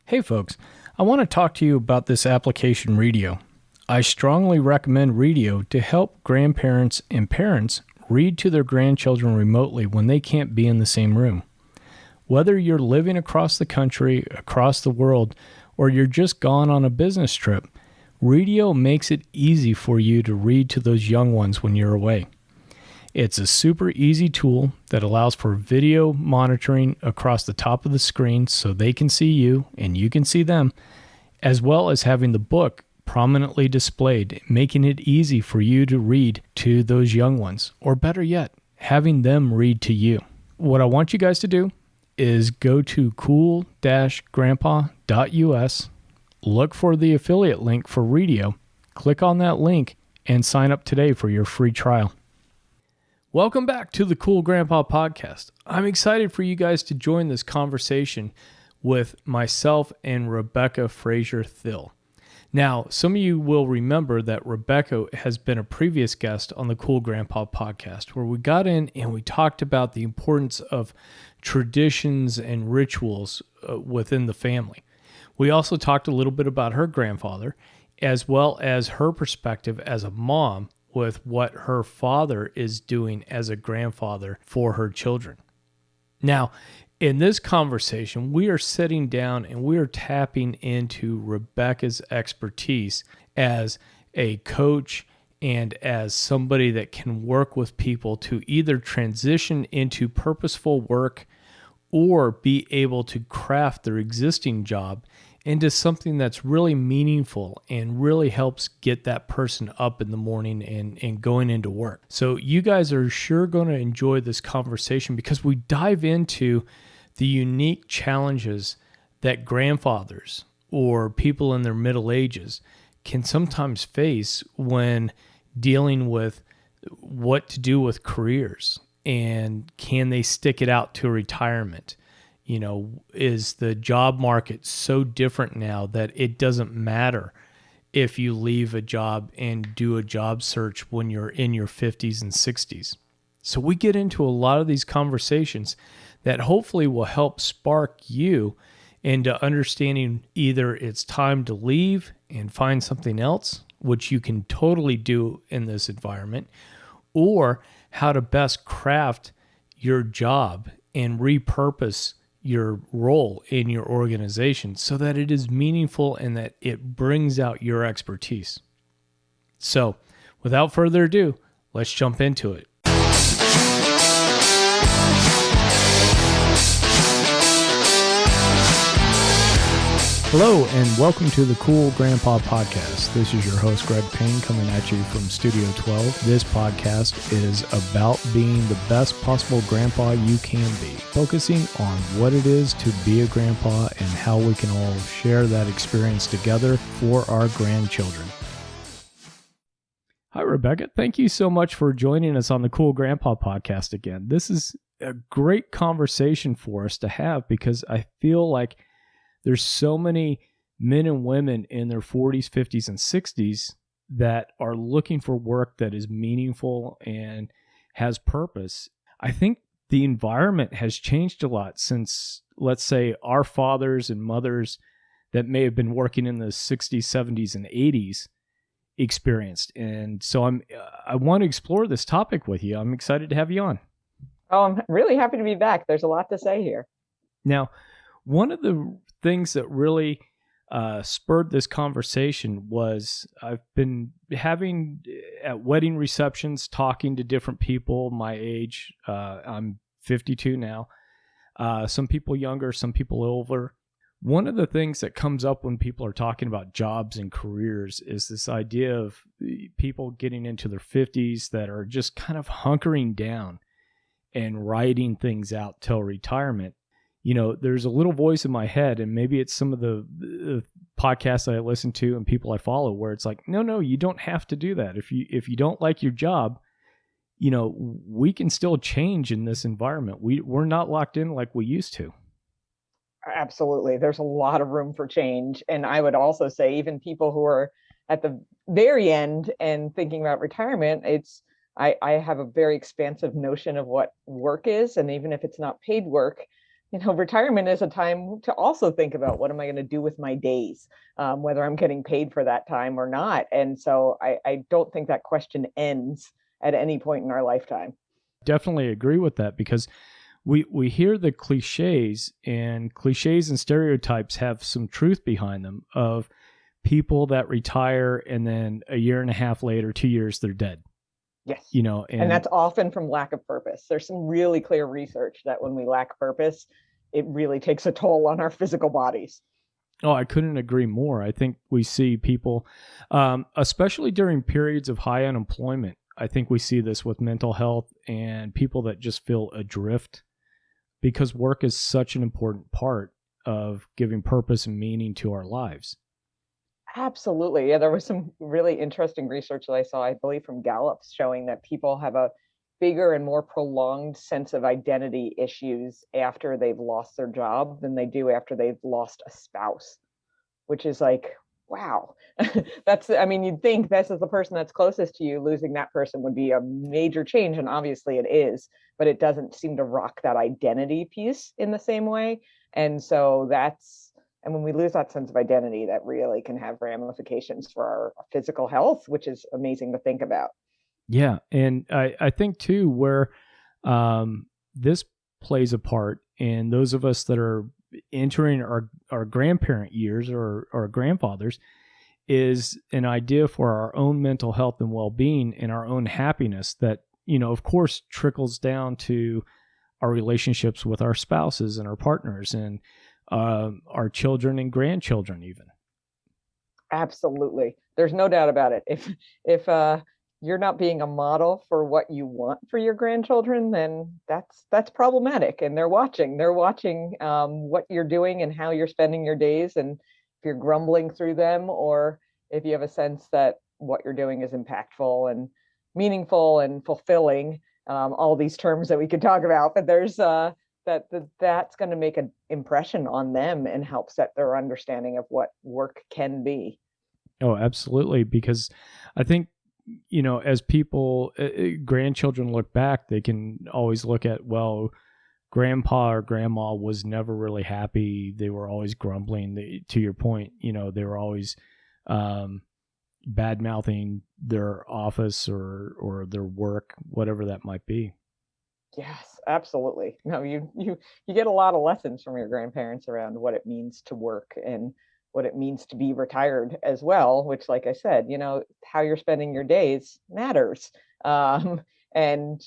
Hey folks, I want to talk to you about this application Readio. I strongly recommend Readio to help grandparents and parents read to their grandchildren remotely when they can't be in the same room. Whether you're living across the country, across the world, or you're just gone on a business trip, Readio makes it easy for you to read to those young ones when you're away. It's a super easy tool that allows for video monitoring across the top of the screen so they can see you and you can see them, as well as having the book prominently displayed, making it easy for you to read to those young ones, or better yet, having them read to you. What I want you guys to do is go to cool-grandpa.us, look for the affiliate link for Readio, click on that link, and sign up today for your free trial. Welcome back to the Cool Grandpa Podcast. I'm excited for you guys to join this conversation with myself and Rebecca Fraser-Thill. Now, some of you will remember that Rebecca has been a previous guest on the Cool Grandpa Podcast, where we got in and we talked about the importance of traditions and rituals within the family. We also talked a little bit about her grandfather, as well as her perspective as a mom with what her father is doing as a grandfather for her children. Now, in this conversation, we are sitting down and we are tapping into Rebecca's expertise as a coach and as somebody that can work with people to either transition into purposeful work or be able to craft their existing job into something that's really meaningful and really helps get that person up in the morning and going into work. So you guys are sure going to enjoy this conversation because we dive into the unique challenges that grandfathers or people in their middle ages can sometimes face when dealing with what to do with careers, and can they stick it out to retirement? You know, is the job market so different now that it doesn't matter if you leave a job and do a job search when you're in your 50s and 60s? So we get into a lot of these conversations that hopefully will help spark you into understanding either it's time to leave and find something else, which you can totally do in this environment, or how to best craft your job and repurpose your role in your organization so that it is meaningful and that it brings out your expertise. So, without further ado, let's jump into it. Hello, and welcome to the Cool Grandpa Podcast. This is your host, Greg Payne, coming at you from Studio 12. This podcast is about being the best possible grandpa you can be, focusing on what it is to be a grandpa and how we can all share that experience together for our grandchildren. Hi, Rebecca. Thank you so much for joining us on the Cool Grandpa Podcast again. This is a great conversation for us to have because I feel like there's so many men and women in their 40s, 50s, and 60s that are looking for work that is meaningful and has purpose. I think the environment has changed a lot since, let's say, our fathers and mothers that may have been working in the 60s, 70s, and 80s experienced. And so I want to explore this topic with you. I'm excited to have you on. Oh, I'm really happy to be back. There's a lot to say here. Now, one of the things that really spurred this conversation was I've been having at wedding receptions, talking to different people my age. I'm 52 now. Some people younger, some people older. One of the things that comes up when people are talking about jobs and careers is this idea of people getting into their 50s that are just kind of hunkering down and writing things out till retirement. You know, there's a little voice in my head, and maybe it's some of the podcasts I listen to and people I follow where it's like, no, you don't have to do that. If you don't like your job, you know, we can still change in this environment. We're not locked in like we used to. Absolutely. There's a lot of room for change. And I would also say even people who are at the very end and thinking about retirement, I have a very expansive notion of what work is. And even if it's not paid work, retirement is a time to also think about what am I going to do with my days, whether I'm getting paid for that time or not. And so I don't think that question ends at any point in our lifetime. Definitely agree with that, because we hear the cliches, and cliches and stereotypes have some truth behind them, of people that retire and then a year and a half later, 2 years, they're dead. Yes. And And that's often from lack of purpose. There's some really clear research that when we lack purpose, it really takes a toll on our physical bodies. oh, I couldn't agree more. I think we see people, especially during periods of high unemployment. I think we see this with mental health and people that just feel adrift, because work is such an important part of giving purpose and meaning to our lives. Absolutely. Yeah, there was some really interesting research that I saw, I believe from Gallup, showing that people have a bigger and more prolonged sense of identity issues after they've lost their job than they do after they've lost a spouse, which is like, wow. I mean, you'd think this is the person that's closest to you. Losing that person would be a major change. And obviously it is, but it doesn't seem to rock that identity piece in the same way. And so and when we lose that sense of identity, that really can have ramifications for our physical health, which is amazing to think about. Yeah. And I think too, where this plays a part in those of us that are entering our grandparent years, or our grandfathers, is an idea for our own mental health and well-being and our own happiness that, of course, trickles down to our relationships with our spouses and our partners, and our children and grandchildren even. Absolutely. There's no doubt about it. If you're not being a model for what you want for your grandchildren, then that's problematic. And they're watching what you're doing and how you're spending your days. And if you're grumbling through them, or if you have a sense that what you're doing is impactful and meaningful and fulfilling, all these terms that we could talk about, but that's going to make an impression on them and help set their understanding of what work can be. Oh, absolutely. Because I think, as people, grandchildren look back, they can always look at, well, grandpa or grandma was never really happy. They were always grumbling. To your point, they were always bad mouthing their office or their work, whatever that might be. Yes, absolutely. No, you get a lot of lessons from your grandparents around what it means to work and what it means to be retired as well, which, like I said, how you're spending your days matters. And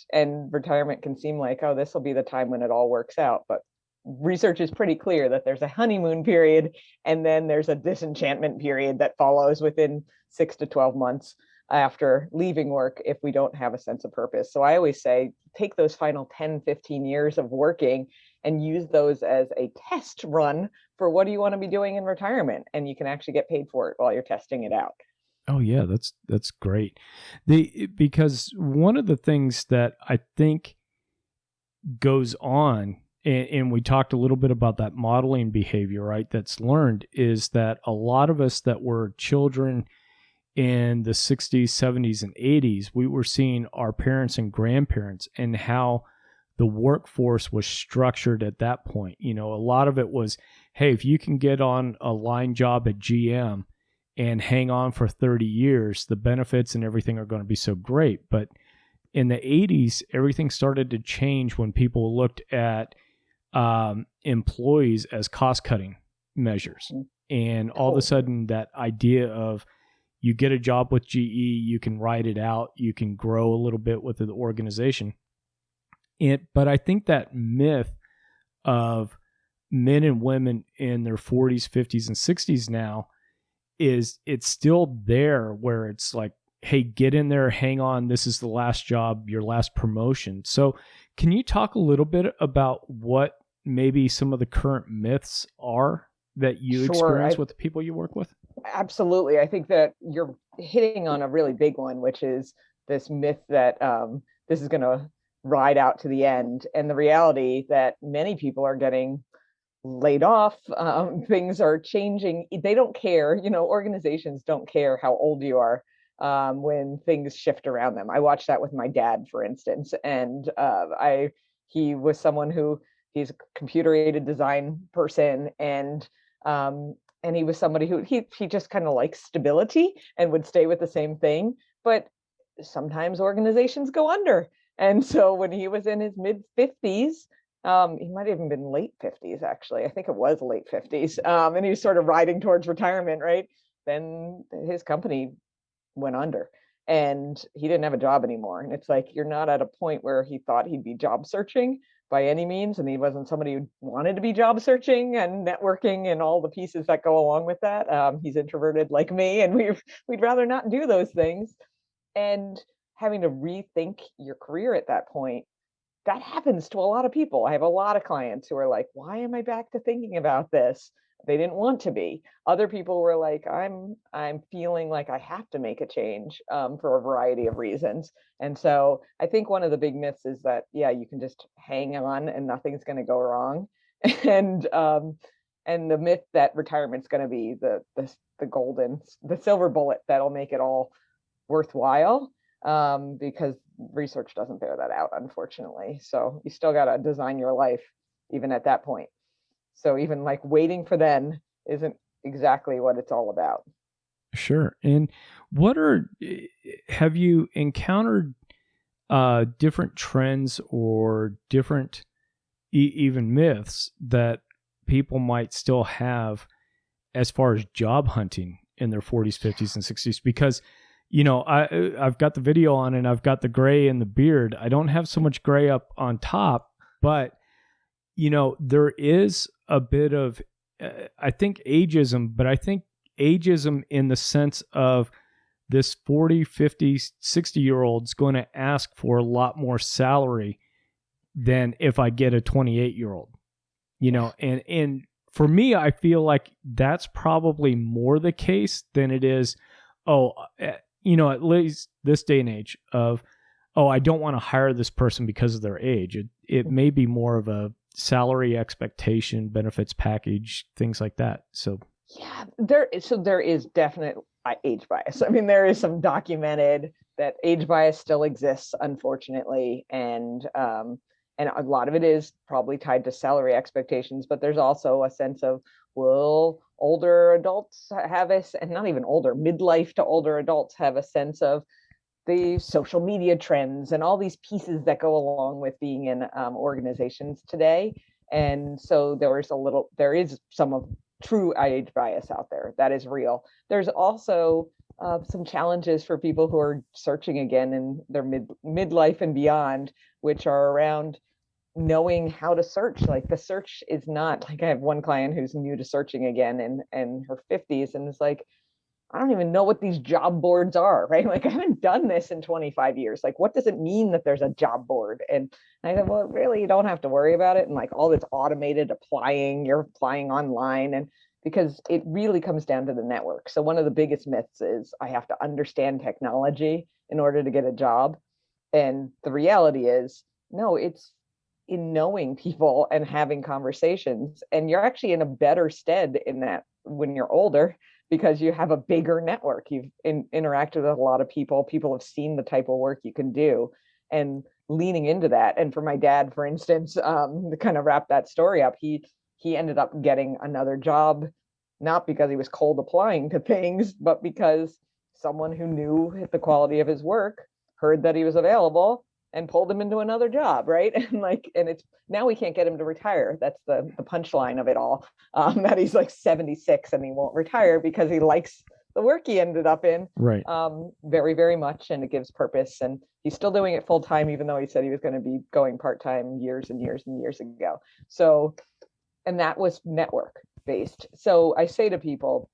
retirement can seem like, oh, this will be the time when it all works out, but research is pretty clear that there's a honeymoon period and then there's a disenchantment period that follows within 6 to 12 months after leaving work if we don't have a sense of purpose. So I always say, take those final 10, 15 years of working and use those as a test run for what do you want to be doing in retirement, and you can actually get paid for it while you're testing it out. Oh yeah, that's great. Because one of the things that I think goes on, and we talked a little bit about that modeling behavior, right? That's learned, is that a lot of us that were children in the 60s, 70s, and 80s, we were seeing our parents and grandparents and how the workforce was structured at that point. A lot of it was, hey, if you can get on a line job at GM and hang on for 30 years, the benefits and everything are going to be so great. But in the 80s, everything started to change when people looked at employees as cost-cutting measures. And all of a sudden, that idea of, you get a job with GE, you can ride it out, you can grow a little bit with the organization. But I think that myth of men and women in their 40s, 50s, and 60s now it's still there, where it's like, hey, get in there, hang on, this is the last job, your last promotion. So can you talk a little bit about what maybe some of the current myths are that you experience with the people you work with? Absolutely. I think that you're hitting on a really big one, which is this myth that this is going to ride out to the end. And the reality that many people are getting laid off, things are changing. They don't care. Organizations don't care how old you are when things shift around them. I watched that with my dad, for instance. And he was someone who he's a computer-aided design person, and he was somebody who he just kind of likes stability and would stay with the same thing. But sometimes organizations go under. And so when he was in his mid 50s, he might have even been late 50s, actually. I think it was late 50s. And he was sort of riding towards retirement, right? Then his company went under and he didn't have a job anymore. And it's like, you're not at a point where he thought he'd be job searching by any means. And he wasn't somebody who wanted to be job searching and networking and all the pieces that go along with that. He's introverted like me, and we'd rather not do those things. And having to rethink your career at that point, that happens to a lot of people. I have a lot of clients who are like, why am I back to thinking about this? They didn't want to be. Other people were like, I'm feeling like I have to make a change, for a variety of reasons. And so I think one of the big myths is that, yeah, you can just hang on and nothing's going to go wrong. and and the myth that retirement's going to be the silver bullet that'll make it all worthwhile, because research doesn't bear that out, unfortunately. So you still got to design your life even at that point. So even like waiting for then isn't exactly what it's all about. Sure. And have you encountered different trends or different even myths that people might still have as far as job hunting in their 40s, 50s, and 60s? Because I've got the video on and I've got the gray in the beard. I don't have so much gray up on top, but there is a bit of, I think ageism, but I think ageism in the sense of this 40, 50, 60-year-old's going to ask for a lot more salary than if I get a 28-year-old, and for me, I feel like that's probably more the case than it is, at least this day and age of, I don't want to hire this person because of their age. It may be more of a salary expectation, benefits package, things like that. So yeah, there is definite age bias. I mean, there is some documented that age bias still exists, unfortunately, and a lot of it is probably tied to salary expectations. But there's also a sense of, will older adults have and not even older, midlife to older adults have a sense of the social media trends and all these pieces that go along with being in organizations today. And so there is some of true age bias out there. That is real. There's also some challenges for people who are searching again in their midlife and beyond, which are around knowing how to search. Like, the search is not like, I have one client who's new to searching again in her 50s, and it's like, I don't even know what these job boards are, right? Like, I haven't done this in 25 years. Like, what does it mean that there's a job board? And I said, well, really, you don't have to worry about it. And like all this automated applying, you're applying online, and because it really comes down to the network. So one of the biggest myths is I have to understand technology in order to get a job. And the reality is, no, it's in knowing people and having conversations. And you're actually in a better stead in that when you're older, because you have a bigger network. You've interacted with a lot of people. People have seen the type of work you can do, and leaning into that. And for my dad, for instance, to kind of wrap that story up, he ended up getting another job, not because he was cold applying to things, but because someone who knew the quality of his work heard that he was available and pulled him into another job, right? And it's now we can't get him to retire. That's the punchline of it all. That he's like 76 and he won't retire because he likes the work he ended up in, right? Very, very much, and it gives purpose. And he's still doing it full time, even though he said he was going to be going part time years and years and years ago. So, and that was network based. So I say to people,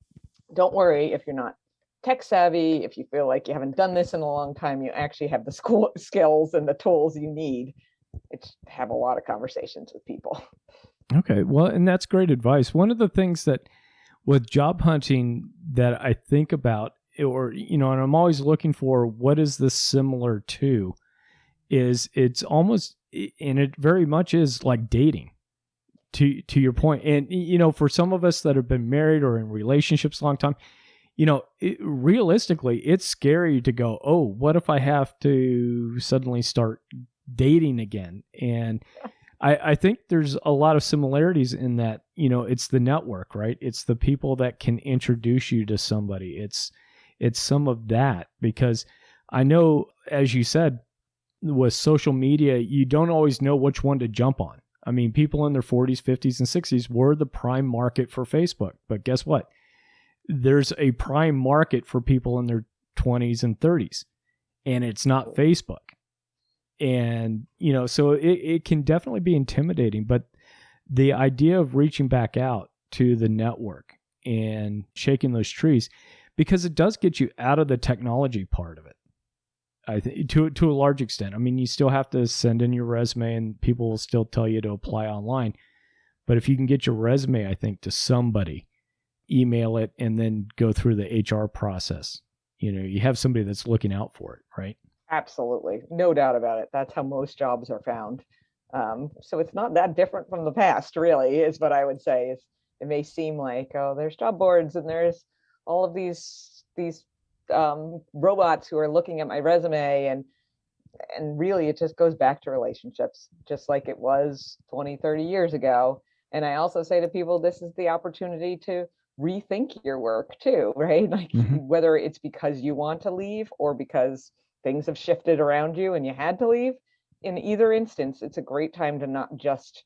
don't worry if you're not tech savvy, if you feel like you haven't done this in a long time, you actually have the skills and the tools you need to have a lot of conversations with people. Okay, well, and that's great advice. One of the things that with job hunting that I think about, or, and I'm always looking for what is this similar to, is it's almost, and it very much is like dating, to your point. And, for some of us that have been married or in relationships a long time, realistically, it's scary to go, what if I have to suddenly start dating again? And I think there's a lot of similarities in that, it's the network, right? It's the people that can introduce you to somebody. It's some of that, because I know, as you said, with social media, you don't always know which one to jump on. I mean, people in their 40s, 50s, and 60s were the prime market for Facebook. But guess what? There's a prime market for people in their 20s and 30s, and it's not Facebook. And, so it can definitely be intimidating. But the idea of reaching back out to the network and shaking those trees, because it does get you out of the technology part of it, I think, to a large extent. I mean, you still have to send in your resume, and people will still tell you to apply online. But if you can get your resume, I think, to somebody, email it, and then go through the HR process, you have somebody that's looking out for it, right? Absolutely. No doubt about it. That's how most jobs are found. So it's not that different from the past, really, is what I would say. It may seem like, oh, there's job boards and there's all of these robots who are looking at my resume, and really it just goes back to relationships, just like it was 20, 30 years ago. And I also say to people, this is the opportunity to rethink your work too, right? Like whether it's because you want to leave or because things have shifted around you and you had to leave. In either instance, it's a great time to not just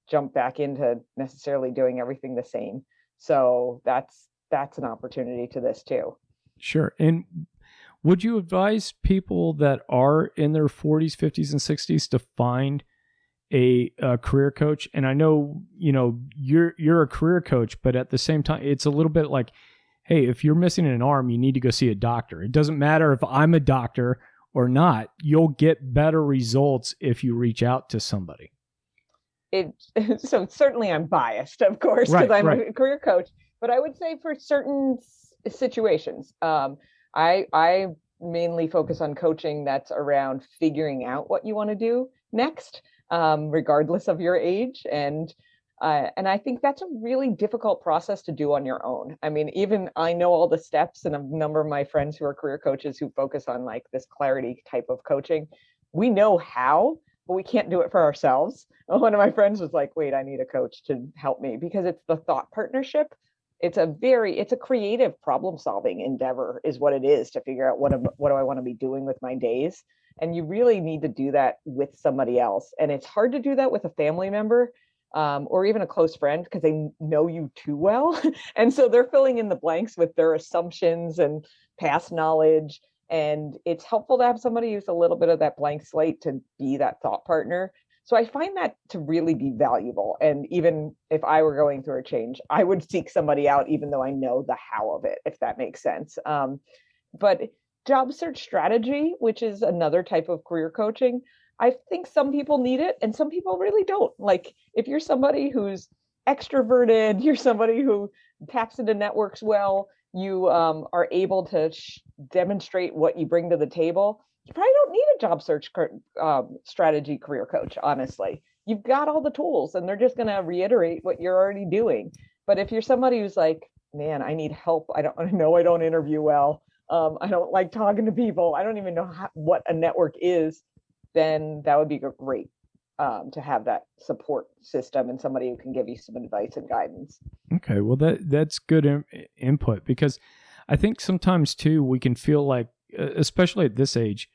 jump back into necessarily doing everything the same. So that's an opportunity to this too. Sure. And would you advise people that are in their 40s, 50s, and 60s to find a career coach? And I know, you're a career coach, but at the same time, it's a little bit like, hey, if you're missing an arm, you need to go see a doctor. It doesn't matter if I'm a doctor or not. You'll get better results if you reach out to somebody. So certainly I'm biased, of course, because I'm a career coach. But I would say for certain situations, I mainly focus on coaching that's around figuring out what you want to do next, regardless of your age. And I think that's a really difficult process to do on your own. I mean, even I know all the steps, and a number of my friends who are career coaches who focus on like this clarity type of coaching, we know how, but we can't do it for ourselves. One of my friends was like, wait, I need a coach to help me, because it's the thought partnership. It's a creative problem solving endeavor is what it is, to figure out what do I want to be doing with my days. And you really need to do that with somebody else. And it's hard to do that with a family member, or even a close friend, because they know you too well. And so they're filling in the blanks with their assumptions and past knowledge. And it's helpful to have somebody who's a little bit of that blank slate to be that thought partner. So I find that to really be valuable. And even if I were going through a change, I would seek somebody out, even though I know the how of it, if that makes sense. But job search strategy, which is another type of career coaching, I think some people need it and some people really don't. Like if you're somebody who's extroverted, you're somebody who taps into networks well, you are able to demonstrate what you bring to the table, you probably don't need a job search strategy career coach, honestly. You've got all the tools and they're just going to reiterate what you're already doing. But if you're somebody who's like, man, I need help. I don't interview well. I don't like talking to people. I don't even know what a network is. Then that would be great to have that support system and somebody who can give you some advice and guidance. Okay, well that's good input, because I think sometimes too we can feel like, especially at this age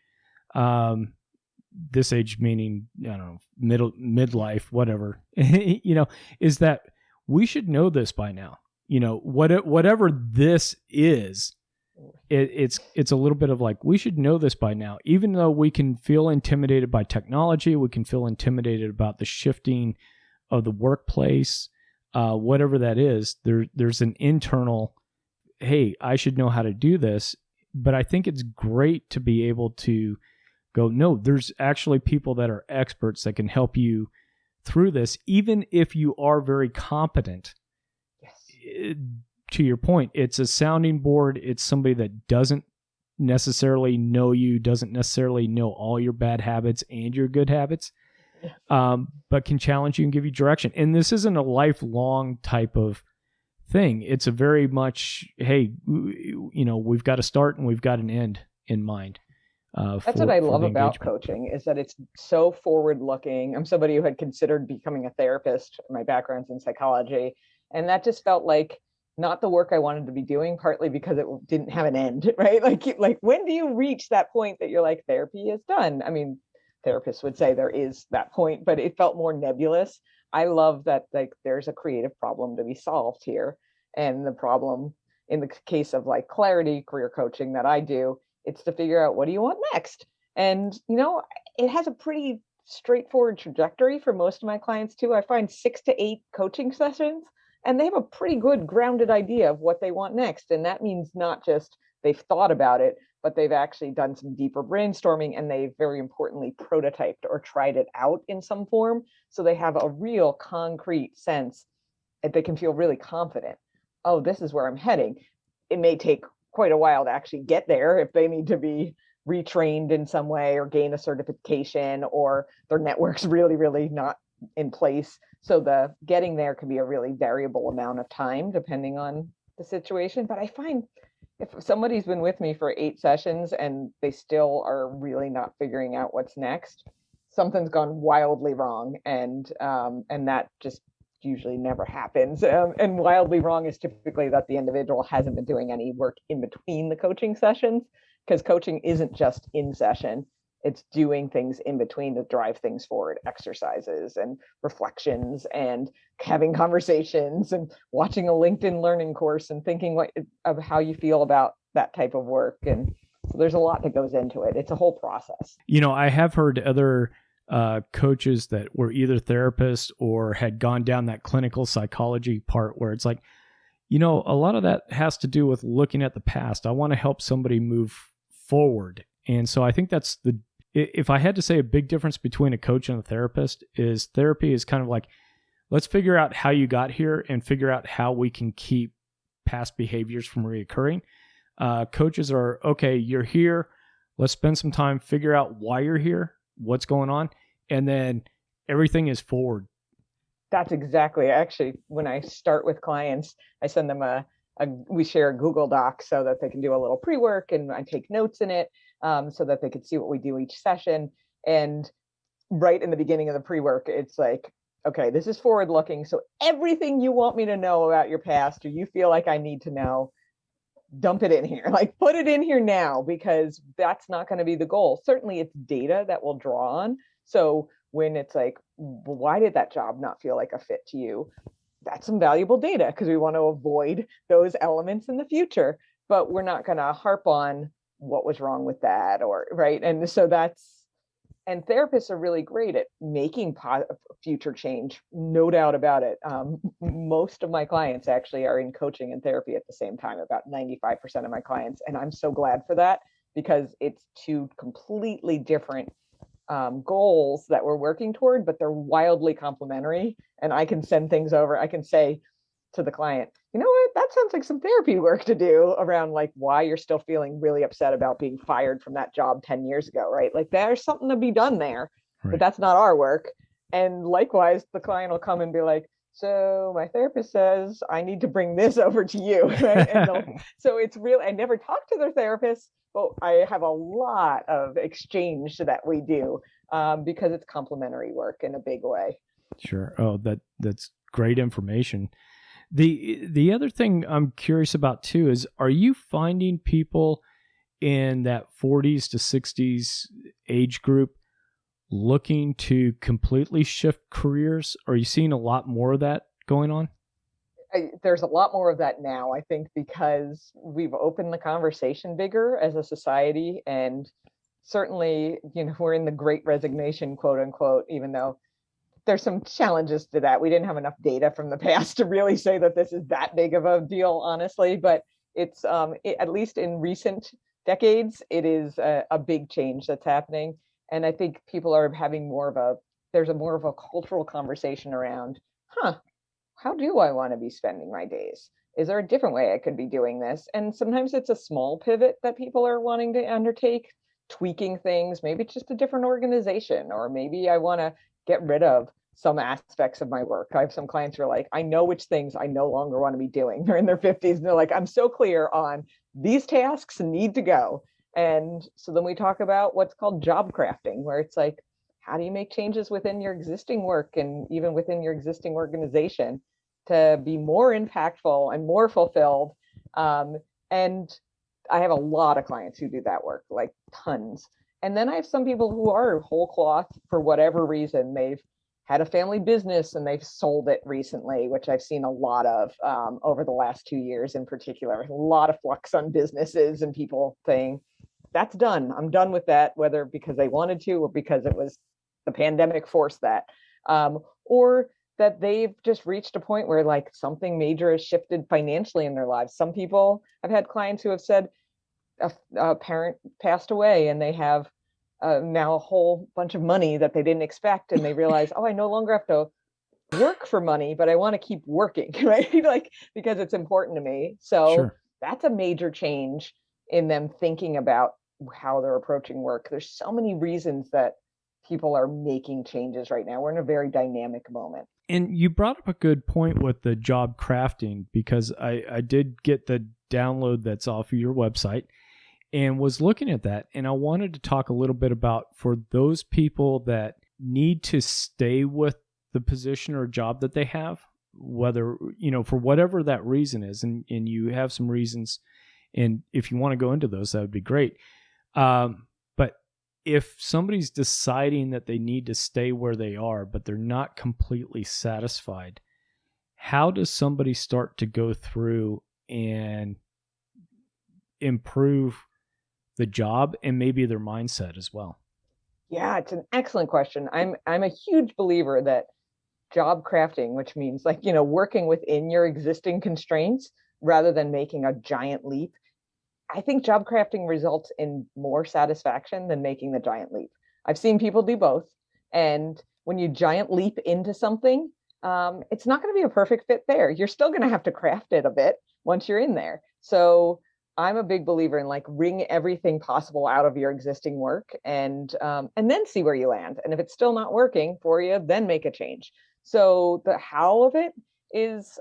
meaning, I don't know, midlife, whatever, is that we should know this by now. Whatever this is, it's a little bit of like, we should know this by now, even though we can feel intimidated by technology, we can feel intimidated about the shifting of the workplace, whatever that is. There's an internal, hey, I should know how to do this. But I think it's great to be able to go, no, there's actually people that are experts that can help you through this, even if you are very competent. Yes. To your point, it's a sounding board. It's somebody that doesn't necessarily know you, doesn't necessarily know all your bad habits and your good habits, but can challenge you and give you direction. And this isn't a lifelong type of thing. It's a very much, hey, we've got a start and we've got an end in mind. That's what for I love the about engagement. coaching is that it's so forward looking. I'm somebody who had considered becoming a therapist. My background's in psychology, and that just felt like not the work I wanted to be doing, partly because it didn't have an end, right? Like when do you reach that point that you're like, therapy is done? I mean, therapists would say there is that point, but it felt more nebulous. I love that like there's a creative problem to be solved here. And the problem in the case of like clarity career coaching that I do, it's to figure out what do you want next. And it has a pretty straightforward trajectory for most of my clients too. I find 6 to 8 coaching sessions and they have a pretty good grounded idea of what they want next. And that means not just they've thought about it, but they've actually done some deeper brainstorming and they've very importantly prototyped or tried it out in some form. So they have a real concrete sense that they can feel really confident. Oh, this is where I'm heading. It may take quite a while to actually get there if they need to be retrained in some way or gain a certification or their network's really, really not in place. So the getting there can be a really variable amount of time depending on the situation. But I find if somebody's been with me for 8 sessions and they still are really not figuring out what's next, something's gone wildly wrong, and that just usually never happens. And wildly wrong is typically that the individual hasn't been doing any work in between the coaching sessions, because coaching isn't just in session. It's doing things in between to drive things forward, exercises and reflections and having conversations and watching a LinkedIn learning course and thinking of how you feel about that type of work. And so there's a lot that goes into it. It's a whole process. I have heard other coaches that were either therapists or had gone down that clinical psychology part where it's like, a lot of that has to do with looking at the past. I want to help somebody move forward. And so I think that's if I had to say a big difference between a coach and a therapist is therapy is kind of like, let's figure out how you got here and figure out how we can keep past behaviors from reoccurring. Coaches are, okay, you're here. Let's spend some time, figure out why you're here, what's going on, and then everything is forward. That's exactly. Actually, when I start with clients, I send them we share a Google Doc so that they can do a little pre-work and I take notes in it so that they can see what we do each session. And right in the beginning of the pre-work, it's like, okay, this is forward looking. So everything you want me to know about your past or you feel like I need to know, dump it in here, like put it in here now, because that's not going to be the goal. Certainly it's data that we'll draw on. So when it's like, why did that job not feel like a fit to you? That's some valuable data because we want to avoid those elements in the future, but we're not going to harp on what was wrong with that or right. And so and therapists are really great at making future change, no doubt about it. Most of my clients actually are in coaching and therapy at the same time, about 95% of my clients. And I'm so glad for that because it's two completely different goals that we're working toward, but they're wildly complementary. And I can send things over. I can say to the client, you know what, that sounds like some therapy work to do around like why you're still feeling really upset about being fired from that job 10 years ago, right? Like there's something to be done there, but that's not our work. And likewise, the client will come and be like, so my therapist says I need to bring this over to you, right? And so it's real. I never talk to their therapist, but I have a lot of exchange that we do because it's complementary work in a big way. Sure. Oh, that's great information. The other thing I'm curious about too is, are you finding people in that 40s to 60s age group looking to completely shift careers? Are you seeing a lot more of that going on? There's a lot more of that now, I think, because we've opened the conversation bigger as a society. And certainly, we're in the great resignation, quote unquote, even though there's some challenges to that. We didn't have enough data from the past to really say that this is that big of a deal, honestly. But it's at least in recent decades, it is a big change that's happening. And I think people are having there's more of a cultural conversation around, how do I want to be spending my days? Is there a different way I could be doing this? And sometimes it's a small pivot that people are wanting to undertake, tweaking things. Maybe it's just a different organization, or maybe I want to get rid of some aspects of my work. I have some clients who are like, I know which things I no longer want to be doing. They're in their 50s and they're like, I'm so clear on these tasks need to go. And so then we talk about what's called job crafting, where it's like, how do you make changes within your existing work and even within your existing organization to be more impactful and more fulfilled? And I have a lot of clients who do that work, like tons. And then I have some people who are whole cloth for whatever reason. They've had a family business and they've sold it recently, which I've seen a lot of over the last 2 years in particular. A lot of flux on businesses and people saying, that's done. I'm done with that, whether because they wanted to or because it was the pandemic forced that. Or that they've just reached a point where like something major has shifted financially in their lives. Some people, I've had clients who have said a parent passed away and they have now a whole bunch of money that they didn't expect. And they realize, oh, I no longer have to work for money, but I want to keep working, right? Like, because it's important to me. So Sure. that's a major change in them thinking about how they're approaching work. There's so many reasons that people are making changes right now. We're in a very dynamic moment. And you brought up a good point with the job crafting, because I did get the download that's off of your website and was looking at that. And I wanted to talk a little bit about for those people that need to stay with the position or job that they have, whether, for whatever that reason is, and you have some reasons. And if you want to go into those, that would be great. But if somebody's deciding that they need to stay where they are, but they're not completely satisfied, how does somebody start to go through and improve the job and maybe their mindset as well? Yeah, it's an excellent question. I'm a huge believer that job crafting, which means like, working within your existing constraints rather than making a giant leap. I think job crafting results in more satisfaction than making the giant leap. I've seen people do both. And when you giant leap into something, it's not going to be a perfect fit there. You're still going to have to craft it a bit once you're in there. So I'm a big believer in like wring everything possible out of your existing work and then see where you land. And if it's still not working for you, then make a change. So the how of it is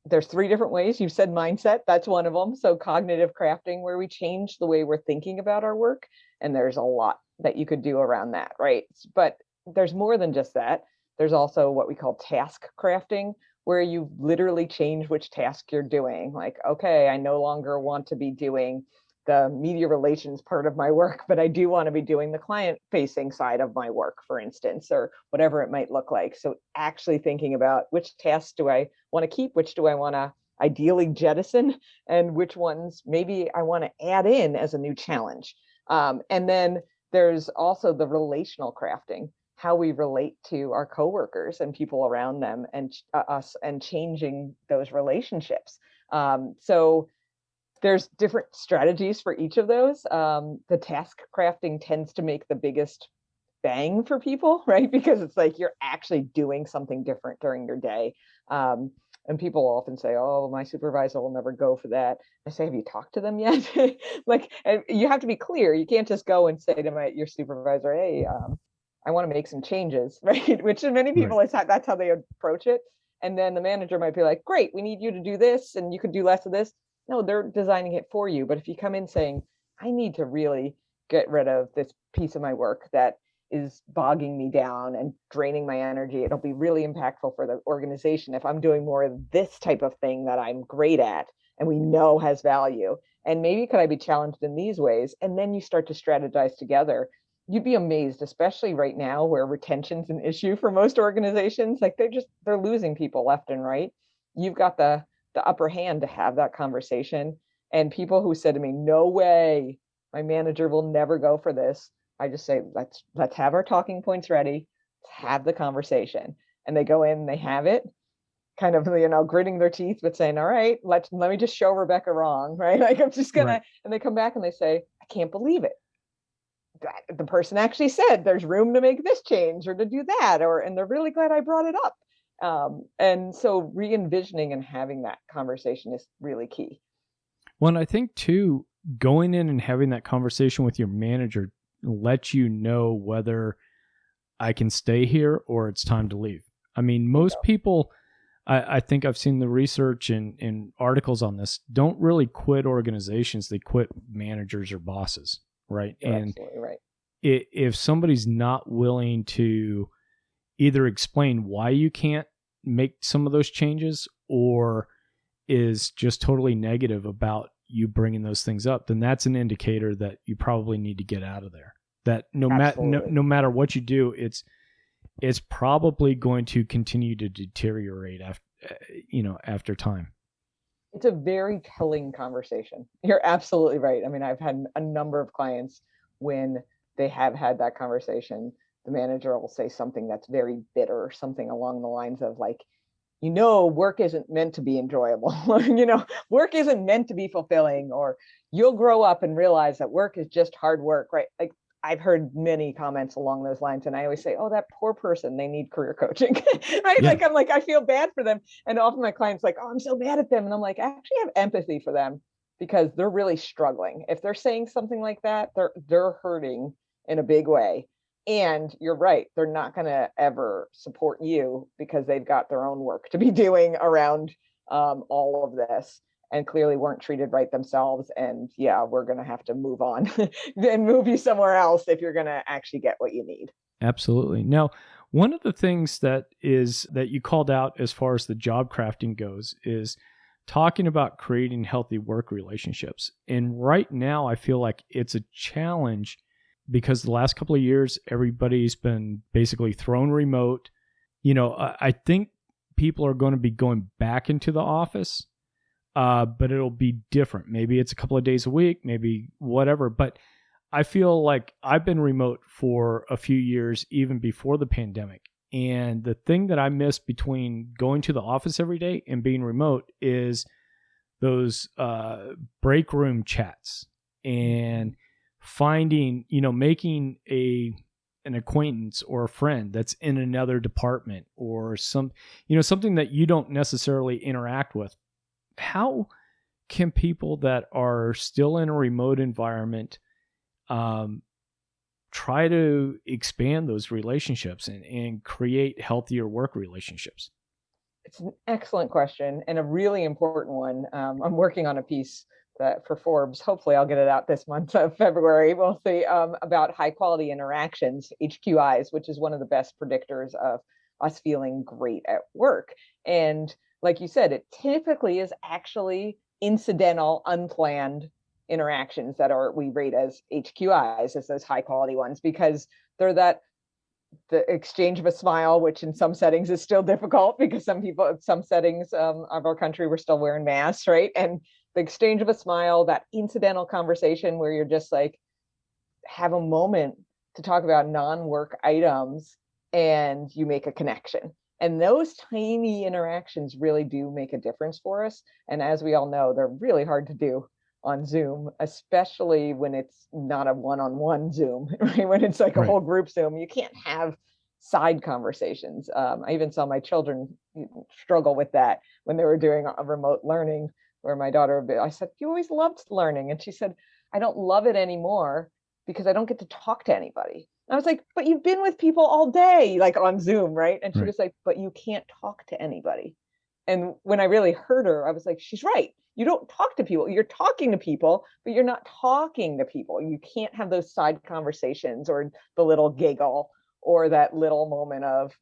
there's 3 different ways. You said mindset, that's one of them. So cognitive crafting, where we change the way we're thinking about our work. And there's a lot that you could do around that, right? But there's more than just that. There's also what we call task crafting, where you literally change which task you're doing. Like, okay, I no longer want to be doing the media relations part of my work, but I do want to be doing the client facing side of my work, for instance, or whatever it might look like. So actually thinking about which tasks do I want to keep, which do I want to ideally jettison, and which ones maybe I want to add in as a new challenge. And then there's also the relational crafting, how we relate to our coworkers and people around them and us, and changing those relationships. So there's different strategies for each of those. The task crafting tends to make the biggest bang for people, right? Because it's like you're actually doing something different during your day. And people often say, oh, my supervisor will never go for that. I say, have you talked to them yet? Like, and you have to be clear. You can't just go and say to your supervisor, hey, I want to make some changes, right? Which in many Right. people, that's how they approach it. And then the manager might be like, great, we need you to do this and you could do less of this. No, they're designing it for you. But if you come in saying, I need to really get rid of this piece of my work that is bogging me down and draining my energy, it'll be really impactful for the organization if I'm doing more of this type of thing that I'm great at and we know has value. And maybe could I be challenged in these ways? And then you start to strategize together. You'd be amazed, especially right now where retention's an issue for most organizations. Like they're losing people left and right. You've got the upper hand to have that conversation. And people who said to me, no way, my manager will never go for this. I just say, let's have our talking points ready, let's have the conversation. And they go in, they have it, kind of, gritting their teeth, but saying, all right, let me just show Rebecca wrong, right? Like I'm just Right. gonna, and they come back and they say, I can't believe it. The person actually said there's room to make this change or to do that, and they're really glad I brought it up. And so re-envisioning and having that conversation is really key. Well, and I think too, going in and having that conversation with your manager lets you know whether I can stay here or it's time to leave. I mean, most people, I think I've seen the research and articles on this. Don't really quit organizations; they quit managers or bosses, right? You're And absolutely right. if somebody's not willing to either explain why you can't make some of those changes, or is just totally negative about you bringing those things up, then that's an indicator that you probably need to get out of there. That no matter what you do, it's probably going to continue to deteriorate after time. It's a very telling conversation. You're absolutely right. I mean, I've had a number of clients when they have had that conversation, the manager will say something that's very bitter, something along the lines of like, work isn't meant to be enjoyable. Work isn't meant to be fulfilling, or you'll grow up and realize that work is just hard work, right? Like I've heard many comments along those lines, and I always say, oh, that poor person, they need career coaching, right? Yeah. Like, I feel bad for them. And often my clients like, oh, I'm so mad at them. And I'm like, I actually have empathy for them because they're really struggling. If they're saying something like that, they're hurting in a big way. And you're right, they're not going to ever support you because they've got their own work to be doing around all of this, and clearly weren't treated right themselves. And yeah, we're going to have to move on and move you somewhere else if you're going to actually get what you need. Absolutely. Now, one of the things that you called out as far as the job crafting goes is talking about creating healthy work relationships. And right now, I feel like it's a challenge because the last couple of years, everybody's been basically thrown remote. I think people are going to be going back into the office, but it'll be different. Maybe it's a couple of days a week, maybe whatever. But I feel like I've been remote for a few years, even before the pandemic. And the thing that I miss between going to the office every day and being remote is those break room chats and finding, making an acquaintance or a friend that's in another department or something that you don't necessarily interact with. How can people that are still in a remote environment try to expand those relationships and create healthier work relationships? It's an excellent question and a really important one. I'm working on a piece that for Forbes. Hopefully, I'll get it out this month of February. We'll see, about high quality interactions, HQIs, which is one of the best predictors of us feeling great at work. And like you said, it typically is actually incidental, unplanned interactions that we rate as HQIs, as those high quality ones, because they're the exchange of a smile, which in some settings is still difficult because some settings of our country, we're still wearing masks, right? And the exchange of a smile, that incidental conversation where you're just like, have a moment to talk about non-work items and you make a connection. And those tiny interactions really do make a difference for us. And as we all know, they're really hard to do on Zoom, especially when it's not a one-on-one Zoom, right? When it's like a whole group Zoom, you can't have side conversations. I even saw my children struggle with that when they were doing a remote learning, where my daughter, I said, you always loved learning. And she said, I don't love it anymore because I don't get to talk to anybody. And I was like, but you've been with people all day, like on Zoom, right? And she was like, but you can't talk to anybody. And when I really heard her, I was like, she's right. You don't talk to people. You're talking to people, but you're not talking to people. You can't have those side conversations or the little giggle or that little moment of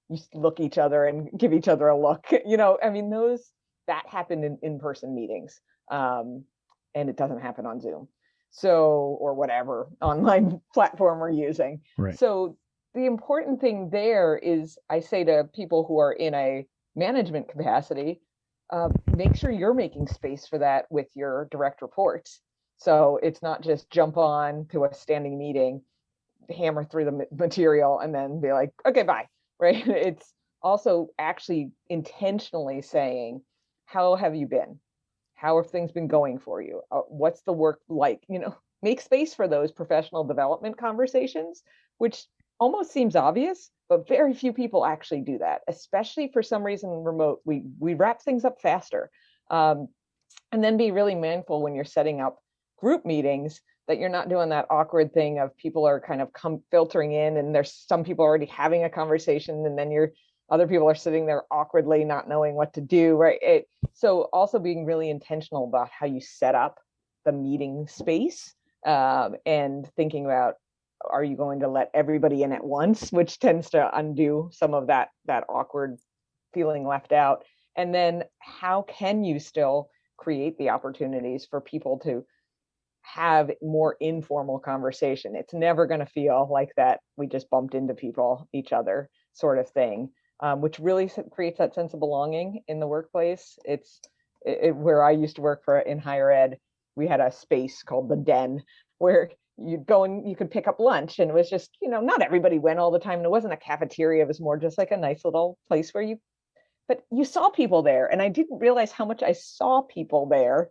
you look each other and give each other a look. I mean, that happened in in-person meetings, and it doesn't happen on Zoom. So, or whatever online platform we're using. Right. So the important thing there is, I say to people who are in a management capacity, make sure you're making space for that with your direct reports. So it's not just jump on to a standing meeting, hammer through the material, and then be like, okay, bye, right? It's also actually intentionally saying, how have you been? How have things been going for you? What's the work like? Make space for those professional development conversations, which almost seems obvious, but very few people actually do that, especially for some reason remote. We wrap things up faster. And then be really mindful when you're setting up group meetings that you're not doing that awkward thing of people are kind of filtering in and there's some people already having a conversation, and then you're other people are sitting there awkwardly not knowing what to do, right? So also being really intentional about how you set up the meeting space, and thinking about, are you going to let everybody in at once, which tends to undo some of that awkward feeling left out. And then how can you still create the opportunities for people to have more informal conversation? It's never going to feel like that we just bumped into each other sort of thing, which really creates that sense of belonging in the workplace. Where I used to work in higher ed, we had a space called the Den where you'd go and you could pick up lunch, and it was just, not everybody went all the time, and it wasn't a cafeteria. It was more just like a nice little place where but you saw people there, and I didn't realize how much I saw people there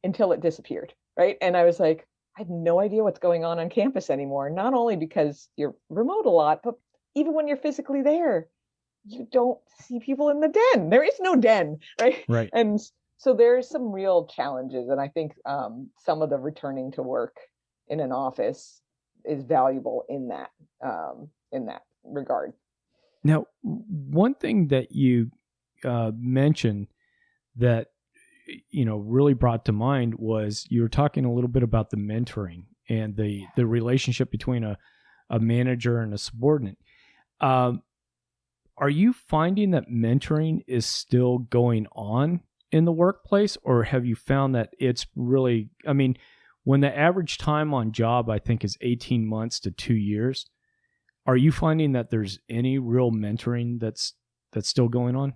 until it disappeared, right? And I was like, I have no idea what's going on campus anymore. Not only because you're remote a lot, but even when you're physically there, you don't see people in the Den. There is no Den, right? Right. And so there's some real challenges, and I think some of the returning to work in an office is valuable in that regard. Now, one thing that you mentioned that really brought to mind was you were talking a little bit about the mentoring and the relationship between a manager and a subordinate. Are you finding that mentoring is still going on in the workplace, or have you found that it's really, when the average time on job, I think, is 18 months to 2 years, are you finding that there's any real mentoring that's still going on?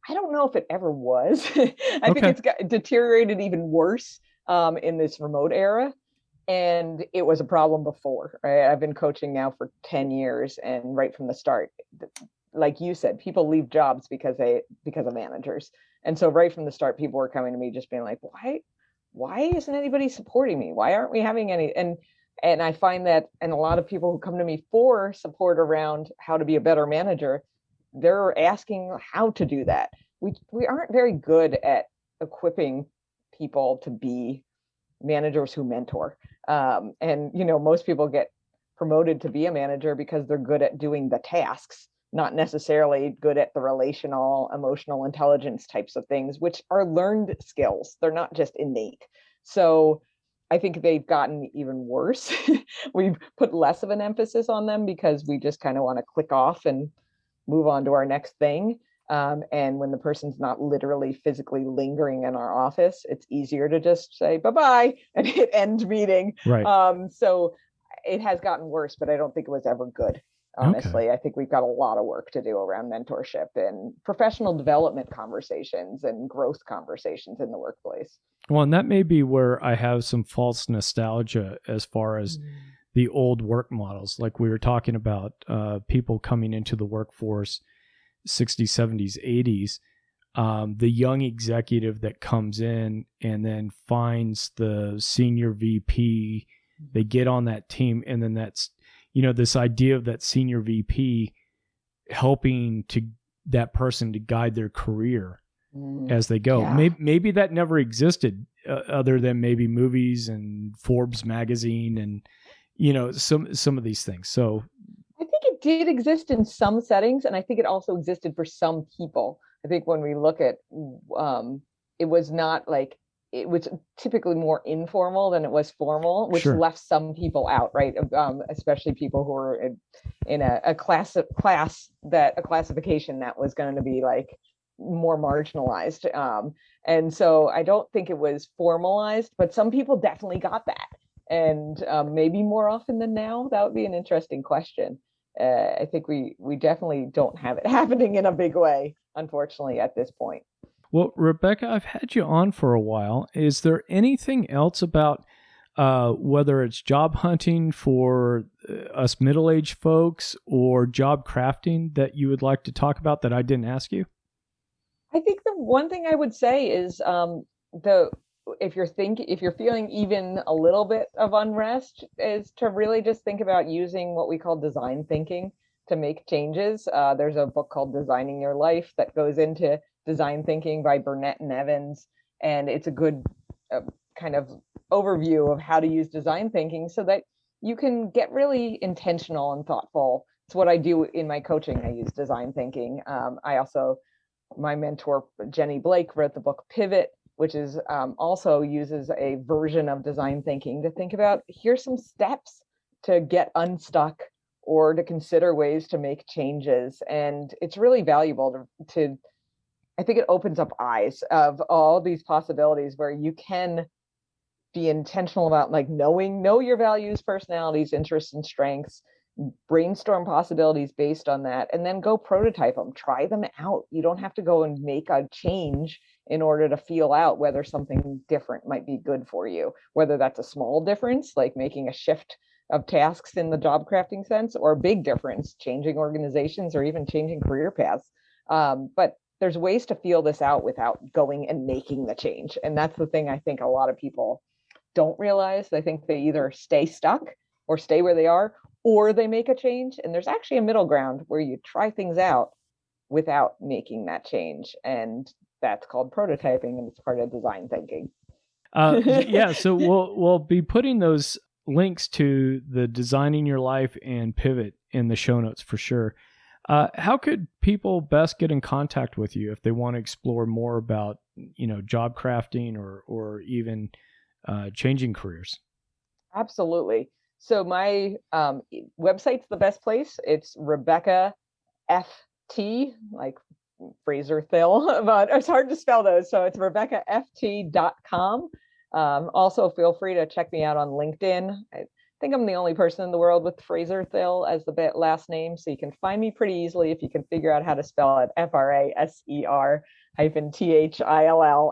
I don't know if it ever was. I think it's got deteriorated even worse in this remote era. And it was a problem before, right? I've been coaching now for 10 years, and right from the start, like you said, people leave jobs because of managers. And so right from the start, people were coming to me just being like, why isn't anybody supporting me? Why aren't we having any? And I find that, and a lot of people who come to me for support around how to be a better manager, they're asking how to do that. We aren't very good at equipping people to be managers who mentor. And most people get promoted to be a manager because they're good at doing the tasks, not necessarily good at the relational, emotional intelligence types of things, which are learned skills. They're not just innate. So I think they've gotten even worse. We've put less of an emphasis on them because we just kind of want to click off and move on to our next thing. And when the person's not literally physically lingering in our office, it's easier to just say bye-bye and hit end meeting. Right. So it has gotten worse, but I don't think it was ever good. Honestly, okay. I think we've got a lot of work to do around mentorship and professional development conversations and growth conversations in the workplace. Well, and that may be where I have some false nostalgia as far as the old work models. Like we were talking about people coming into the workforce 60s, 70s, 80s, the young executive that comes in and then finds the senior VP, they get on that team, and then that's, this idea of that senior VP helping to that person to guide their career as they go. Yeah. Maybe that never existed other than maybe movies and Forbes magazine and, some of these things. So I think it did exist in some settings, and I think it also existed for some people. I think when we look at, it was not like, it was typically more informal than it was formal, which sure. left some people out, right? Especially people who were in a classification that was going to be like more marginalized. And so I don't think it was formalized, but some people definitely got that. And maybe more often than now. That would be an interesting question. I think we definitely don't have it happening in a big way, unfortunately, at this point. Well, Rebecca, I've had you on for a while. Is there anything else about whether it's job hunting for us middle-aged folks or job crafting that you would like to talk about that I didn't ask you? I think the one thing I would say is if you're feeling even a little bit of unrest, is to really just think about using what we call design thinking to make changes. There's a book called Designing Your Life that goes into design thinking by Burnett and Evans, and it's a good kind of overview of how to use design thinking so that you can get really intentional and thoughtful what I do in my coaching. I use design thinking. My mentor, Jenny Blake, wrote the book Pivot, which is also uses a version of design thinking to think about, here's some steps to get unstuck or to consider ways to make changes. And it's really valuable to I think it opens up eyes of all these possibilities where you can be intentional about like know your values, personalities, interests, and strengths, brainstorm possibilities based on that, and then go prototype them, try them out. You don't have to go and make a change in order to feel out whether something different might be good for you, whether that's a small difference, like making a shift of tasks in the job crafting sense, or a big difference, changing organizations or even changing career paths. But there's ways to feel this out without going and making the change. And that's the thing I think a lot of people don't realize. They think they either stay stuck or stay where they are, or they make a change. And there's actually a middle ground where you try things out without making that change. And that's called prototyping, and it's part of design thinking. Yeah, so we'll be putting those links to the Designing Your Life and Pivot in the show notes for sure. How could people best get in contact with you if they want to explore more about, job crafting or even changing careers? Absolutely. So my website's the best place. It's Rebecca FT, like Fraser-Thill, but it's hard to spell those. So it's RebeccaFT.com. Also, feel free to check me out on LinkedIn. I think I'm the only person in the world with Fraser-Thill as the last name. So you can find me pretty easily if you can figure out how to spell it. FRASER-THILL.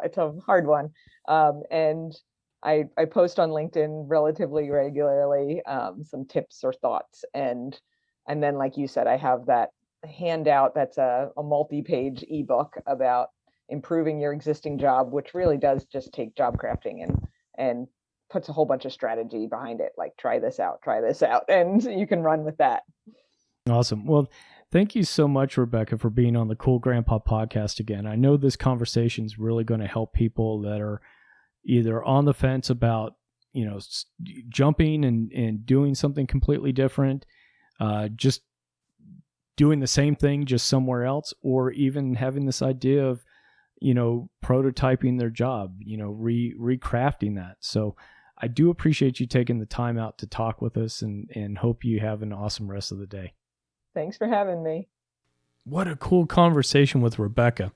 It's a hard one. And I post on LinkedIn relatively regularly, some tips or thoughts. And then, like you said, I have that handout that's a multi-page ebook about improving your existing job, which really does just take job crafting and puts a whole bunch of strategy behind it. Like, try this out, and you can run with that. Awesome. Well, thank you so much, Rebecca, for being on the Cool Grandpa podcast again. I know this conversation is really going to help people that are either on the fence about, jumping and doing something completely different, just doing the same thing, just somewhere else, or even having this idea of, prototyping their job, recrafting that. So I do appreciate you taking the time out to talk with us and hope you have an awesome rest of the day. Thanks for having me. What a cool conversation with Rebecca.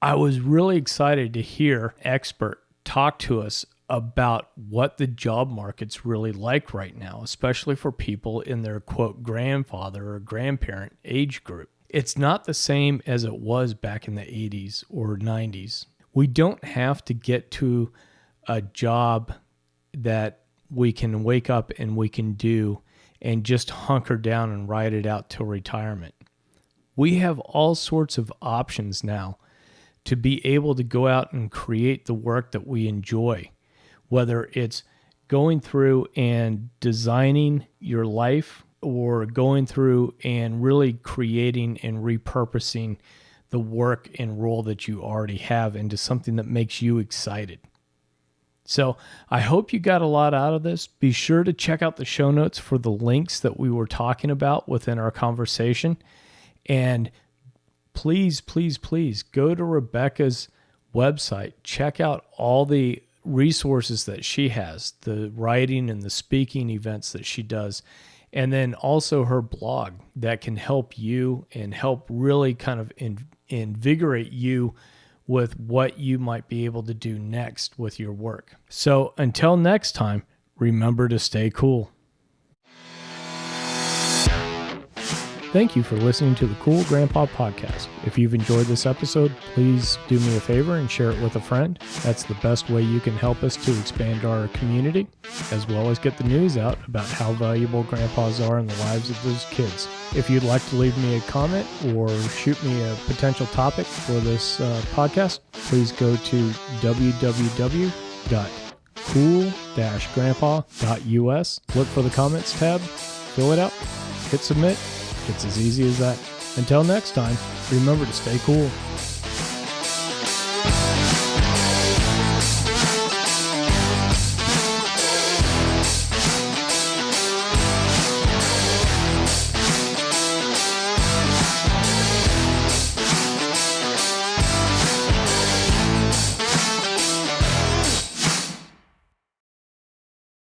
I was really excited to hear expert talk to us about what the job market's really like right now, especially for people in their quote grandfather or grandparent age group. It's not the same as it was back in the 80s or 90s. We don't have to get to a job that we can wake up and we can do and just hunker down and ride it out till retirement. We have all sorts of options now to be able to go out and create the work that we enjoy, whether it's going through and designing your life or going through and really creating and repurposing the work and role that you already have into something that makes you excited. So I hope you got a lot out of this. Be sure to check out the show notes for the links that we were talking about within our conversation. And please, please, please go to Rebecca's website. Check out all the resources that she has, the writing and the speaking events that she does, and then also her blog that can help you and help really kind of invigorate you with what you might be able to do next with your work. So until next time, remember to stay cool. Thank you for listening to the Cool Grandpa Podcast. If you've enjoyed this episode, please do me a favor and share it with a friend. That's the best way you can help us to expand our community, as well as get the news out about how valuable grandpas are in the lives of those kids. If you'd like to leave me a comment or shoot me a potential topic for this podcast, please go to www.cool-grandpa.us. Look for the comments tab, fill it out, hit submit. It's as easy as that. Until next time, remember to stay cool.